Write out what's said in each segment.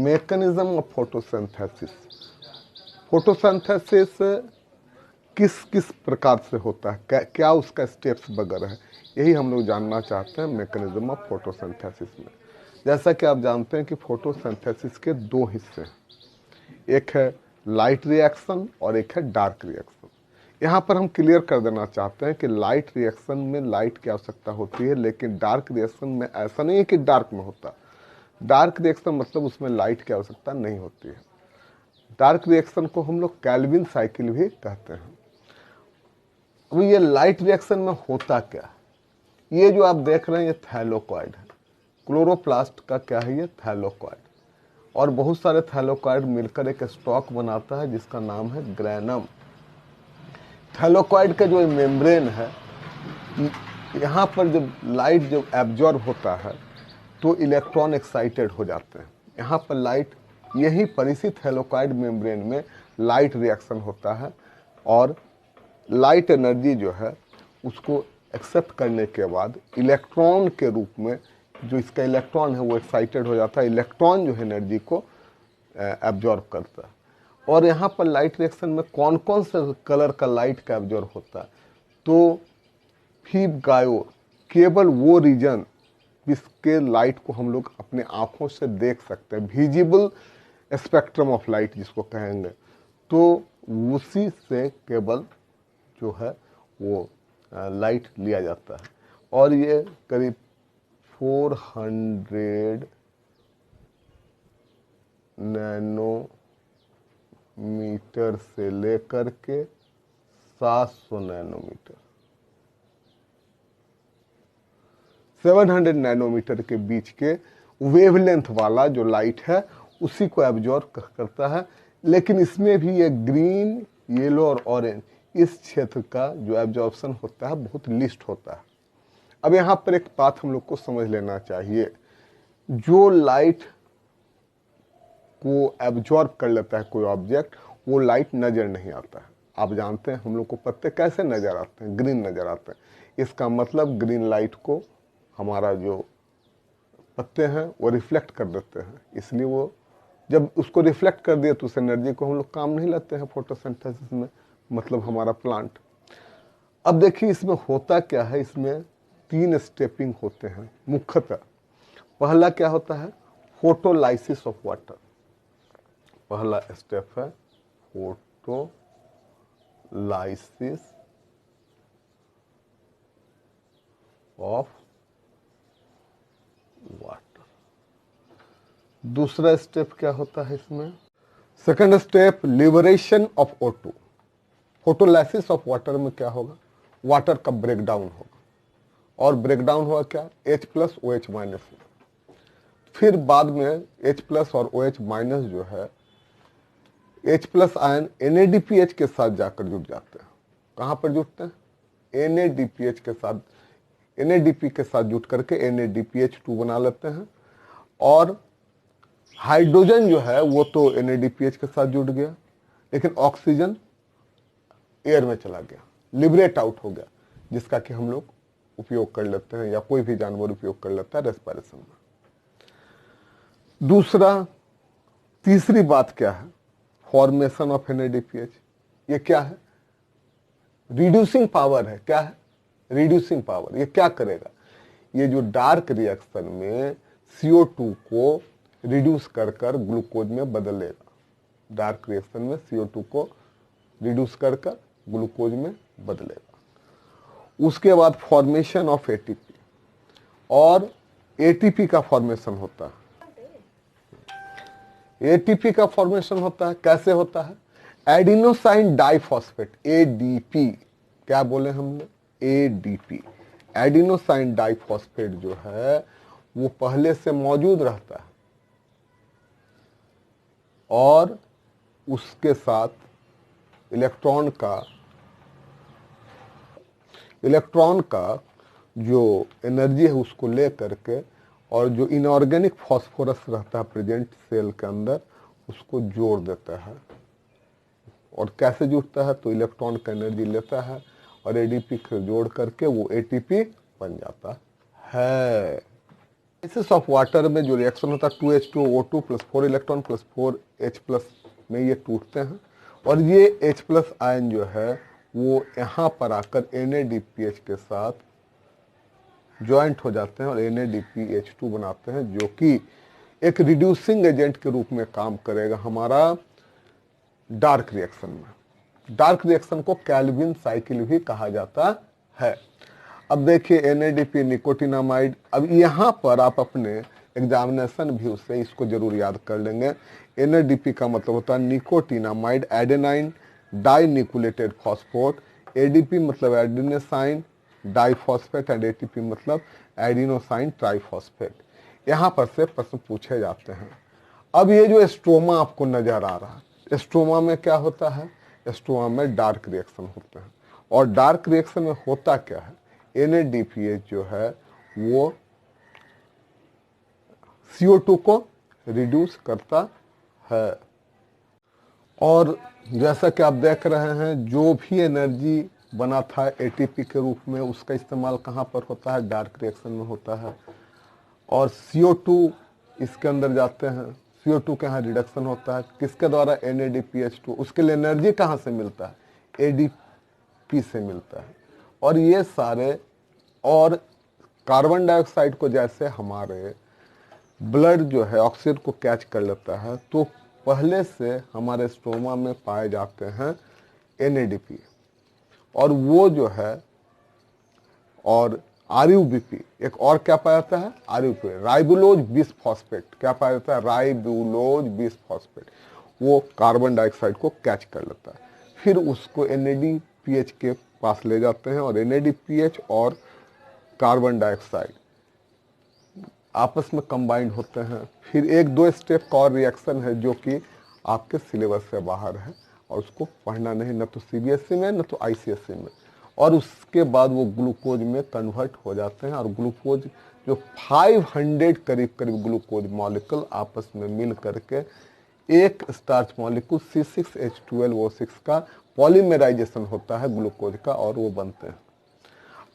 Mechanism of photosynthesis. Photosynthesis किस किस प्रकार से होता है, क्या उसका स्टेप्स वगैरह है, यही हम लोग जानना चाहते हैं मैकेनिज्म ऑफ फोटोसिंथेसिस में। जैसा कि आप जानते हैं कि फोटोसिंथेसिस के दो हिस्से हैं, एक है लाइट रिएक्शन और एक है डार्क रिएक्शन। यहाँ पर हम क्लियर कर देना चाहते हैं कि लाइट रिएक्शन में लाइट की आवश्यकता होती है, लेकिन डार्क रिएक्शन में ऐसा नहीं है कि डार्क में होता। डार्क रिएक्शन मतलब उसमें लाइट की आवश्यकता नहीं होती है। डार्क रिएक्शन को हम लोग कैल्विन साइकिल भी कहते हैं। अब ये लाइट रिएक्शन में होता क्या है, ये जो आप देख रहे हैं ये थैलोकॉइड है। क्लोरोप्लास्ट का क्या है, ये थैलोकॉइड, और बहुत सारे थैलोकॉइड मिलकर एक स्टॉक बनाता है जिसका नाम है ग्रैनम। थैलोकॉइड का जो मेम्ब्रेन है, यहाँ पर जब लाइट जब एब्जॉर्ब होता है तो इलेक्ट्रॉन एक्साइटेड हो जाते हैं। यहाँ पर लाइट, यही पर इसी थैलोकॉइड मेम्ब्रेन में लाइट रिएक्शन होता है, और लाइट एनर्जी जो है उसको एक्सेप्ट करने के बाद इलेक्ट्रॉन के रूप में जो इसका इलेक्ट्रॉन है वो एक्साइटेड हो जाता है। इलेक्ट्रॉन जो है एनर्जी को एब्जॉर्ब करता है। और यहाँ पर लाइट रिएक्शन में कौन कौन से कलर का लाइट का एब्जॉर्ब होता है, तो फीब गायोर केवल वो रीजन जिसके लाइट को हम लोग अपने आँखों से देख सकते हैं, विजिबल स्पेक्ट्रम ऑफ लाइट जिसको कहेंगे, तो उसी से केवल जो है वो लाइट लिया जाता है। और ये करीब 400 नैनोमीटर से लेकर के 700 नैनोमीटर, 700 नैनोमीटर के बीच के वेवलेंथ वाला जो लाइट है उसी को एब्जॉर्ब करता है। लेकिन इसमें भी ये ग्रीन, येलो और ऑरेंज, इस क्षेत्र का जो एब्जॉर्प्शन होता है बहुत लिस्ट होता है। अब यहाँ पर एक बात हम लोग को समझ लेना चाहिए, जो लाइट को एब्जॉर्ब कर लेता है कोई ऑब्जेक्ट, वो लाइट नज़र नहीं आता है। आप जानते हैं हम लोग को पत्ते कैसे नज़र आते हैं, ग्रीन नज़र आते हैं। इसका मतलब ग्रीन लाइट को हमारा जो पत्ते हैं वो रिफ्लेक्ट कर देते हैं, इसलिए वो जब उसको रिफ्लेक्ट कर दिया तो उस एनर्जी को हम लोग काम नहीं लेते हैं फोटोसिंथेसिस में, मतलब हमारा प्लांट। अब देखिए इसमें होता क्या है, इसमें 3 स्टेपिंग होते हैं मुख्यतः। पहला क्या होता है, फोटोलाइसिस ऑफ वाटर। पहला स्टेप है फोटोलाइसिस ऑफ वाटर। दूसरा स्टेप क्या होता है इसमें, second step liberation of O2। Photolysis of water में क्या होगा, वाटर का ब्रेकडाउन होगा, और ब्रेकडाउन हुआ क्या, H+ OH- में। फिर बाद में H+ और OH- जो है H+ आयन NADPH के साथ जाकर जुड़ जाते हैं। कहाँ पर जुड़ते हैं, NADPH के साथ, NADP के साथ जुड़ करके NADPH2 बना लेते हैं। और हाइड्रोजन जो है वो तो NADPH के साथ जुड़ गया, लेकिन ऑक्सीजन एयर में चला गया, लिबरेट आउट हो गया, जिसका कि हम लोग उपयोग कर लेते हैं या कोई भी जानवर उपयोग कर लेता है रेस्पिरेशन में। तीसरी बात क्या है, फॉर्मेशन ऑफ NADPH। ये क्या है, रिड्यूसिंग पावर है। क्या है, रिड्यूसिंग पावर। ये क्या करेगा, ये जो डार्क रिएक्शन में CO2 को रिड्यूस कर कर ग्लूकोज में बदलेगा। डार्क रिएक्शन में CO2 को रिड्यूस कर कर ग्लूकोज में बदलेगा। उसके बाद फॉर्मेशन ऑफ ATP, और ATP का फॉर्मेशन होता है। ATP का फॉर्मेशन होता है, कैसे होता है, एडिनोसाइन डाइफॉस्फेट, ADP। क्या बोले हमने, ADP। एडिनोसाइन डाइफॉस्फेट जो है वो पहले से मौजूद रहता है, और उसके साथ इलेक्ट्रॉन का जो एनर्जी है उसको ले करके, और जो इनऑर्गेनिक फास्फोरस रहता है प्रेजेंट सेल के अंदर, उसको जोड़ देता है। और कैसे जुड़ता है, तो इलेक्ट्रॉन का एनर्जी लेता है और ADP को जोड़ करके वो ATP बन जाता है। बेसिस ऑफ वाटर में जो रिएक्शन होता है 2H2O2 plus 4 electron plus 4H plus में ये टूटते हैं और ये H प्लस आयन जो है वो यहाँ पर आकर NADPH के साथ ज्वाइंट हो जाते हैं और NADPH2 बनाते हैं, जो कि एक रिड्यूसिंग एजेंट के रूप में काम करेगा हमारा डार्क रिएक्शन में। डार्क रिएक्शन को कैल्विन साइकिल भी कहा जाता है। अब देखिए NADP निकोटिनामाइड, अब यहाँ पर आप अपने एग्जामिनेशन व्यू से इसको जरूर याद कर लेंगे। NADP का मतलब होता है निकोटिनामाइड एडेनाइन डाइनिकुलेटेड फॉस्फोट, ADP मतलब एडेनोसाइन डाइफॉस्फेट एंड ATP मतलब एडिनोसाइन ट्राइफॉस्फेट। यहाँ पर से प्रश्न पूछे जाते हैं। अब ये जो स्ट्रोमा आपको नजर आ रहा है, स्ट्रोमा में क्या होता है? स्ट्रोमा में डार्क रिएक्शन होते हैं और डार्क रिएक्शन में होता क्या है? NADPH जो है वो CO2 को रिड्यूस करता है और जैसा कि आप देख रहे हैं जो भी एनर्जी बना था ATP के रूप में उसका इस्तेमाल कहाँ पर होता है? डार्क रिएक्शन में होता है। और CO2 इसके अंदर जाते हैं, CO2 के यहाँ रिडक्शन होता है किसके द्वारा? NADPH2। उसके लिए एनर्जी कहाँ से मिलता है? ADP से मिलता है। और ये सारे, और कार्बन डाइऑक्साइड को जैसे हमारे ब्लड जो है ऑक्सीजन को कैच कर लेता है, तो पहले से हमारे स्टोमा में पाए जाते हैं NADP और वो जो है, और RUBP, एक और क्या पाया जाता है? RUBP ribulose bisphosphate. क्या पाया जाता है? Ribulose bisphosphate. वो कार्बन डाइऑक्साइड को कैच कर लेता है, फिर उसको NADPH के पास ले जाते हैं और NADPH और कार्बन डाइऑक्साइड आपस में कंबाइंड होते हैं। फिर एक दो स्टेप का और रिएक्शन है जो कि आपके सिलेबस से बाहर है और उसको पढ़ना नहीं, न तो CBSE में न तो ICSE में। और उसके बाद वो ग्लूकोज में कन्वर्ट हो जाते हैं और ग्लूकोज जो 500 करीब करीब ग्लूकोज मॉलिक्यूल आपस में मिल करके एक स्टार्च मॉलिक्यूल C6H12O6 का पॉलीमराइजेशन होता है ग्लूकोज का और वो बनते हैं।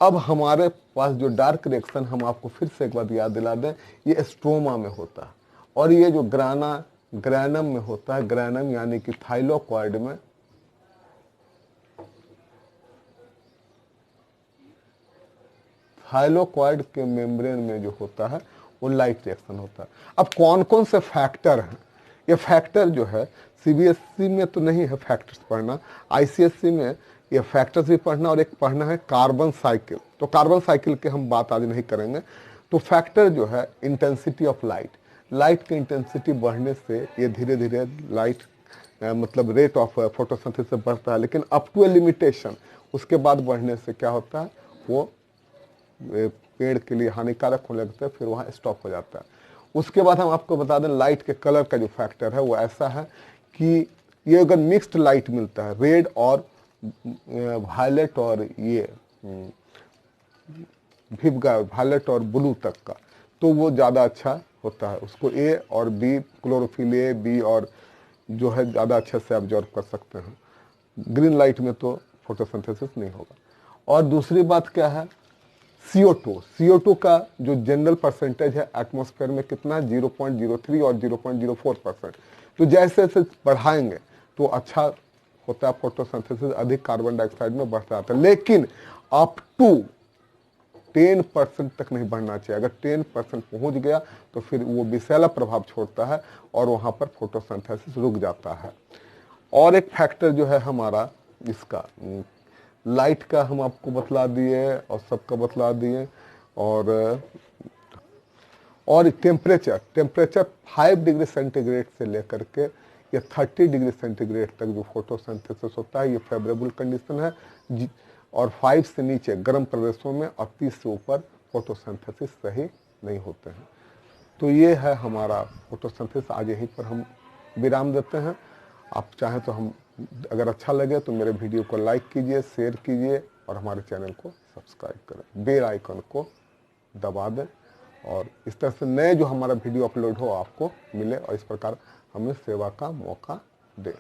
अब हमारे पास जो डार्क रिएक्शन, हम आपको फिर से एक बार याद दिला दें, ये स्ट्रोमा में होता है और ये जो ग्रैनम में होता है, ग्रैनम यानी कि थाइलोकॉइड में, थाइलोकॉइड के मेम्ब्रेन में जो होता है वो लाइट रिएक्शन होता है। अब कौन कौन से फैक्टर हैं? ये फैक्टर जो है CBSE में तो नहीं है फैक्टर्स पढ़ना, ICSE में ये फैक्टर्स भी पढ़ना और एक पढ़ना है कार्बन साइकिल। तो कार्बन साइकिल की हम बात आज नहीं करेंगे। तो फैक्टर जो है इंटेंसिटी ऑफ लाइट, लाइट की इंटेंसिटी बढ़ने से ये धीरे धीरे लाइट मतलब रेट ऑफ फोटोसिंथेसिस बढ़ता है, लेकिन अप टू ए लिमिटेशन, उसके बाद बढ़ने से क्या होता है? वो पेड़ के लिए हानिकारक होने लगता है, फिर वहाँ स्टॉप हो जाता है। उसके बाद हम आपको बता दें लाइट के कलर का जो फैक्टर है वो ऐसा है कि ये अगर मिक्स्ड लाइट मिलता है, रेड और वायलेट और ये भिपगा वायलेट और ब्लू तक का, तो वो ज़्यादा अच्छा होता है। उसको A और B, क्लोरोफिल A, B और जो है ज़्यादा अच्छे से ऑब्जर्व कर सकते हैं। ग्रीन लाइट में तो फोटोसिंथेसिस नहीं होगा। और दूसरी बात क्या है? CO2 का जो जनरल परसेंटेज है एटमॉस्फेयर में कितना? 0.03 और 0.04%। तो जैसे जैसे बढ़ाएंगे तो अच्छा होता है फोटोसिंथेसिस, अधिक कार्बन डाइऑक्साइड में बढ़ता जाता है, लेकिन अप टू 10% तक नहीं बढ़ना चाहिए। अगर 10% पहुंच गया तो फिर वो विषैला प्रभाव छोड़ता है और वहां पर फोटोसिंथेसिस रुक जाता है। और एक फैक्टर जो है हमारा इसका लाइट का हम आपको बतला दिए और सबका बतला दिए। और टेम्परेचर 5 डिग्री सेंटीग्रेड से लेकर के ये 30 डिग्री सेंटीग्रेड तक जो फोटोसिंथेसिस होता है ये फेवरेबल कंडीशन है। और 5 से नीचे गर्म प्रदेशों में और 30 से ऊपर फोटोसिंथेसिस सही नहीं होते हैं। तो ये है हमारा फोटोसिंथेसिस। आज यहीं पर हम विराम देते हैं। आप चाहें तो हम, अगर अच्छा लगे तो मेरे वीडियो को लाइक कीजिए, शेयर कीजिए और हमारे चैनल को सब्सक्राइब करें, बेल आइकन को दबा दें और इस तरह से नए जो हमारा वीडियो अपलोड हो आपको मिले और इस प्रकार हमें सेवा का मौका दें।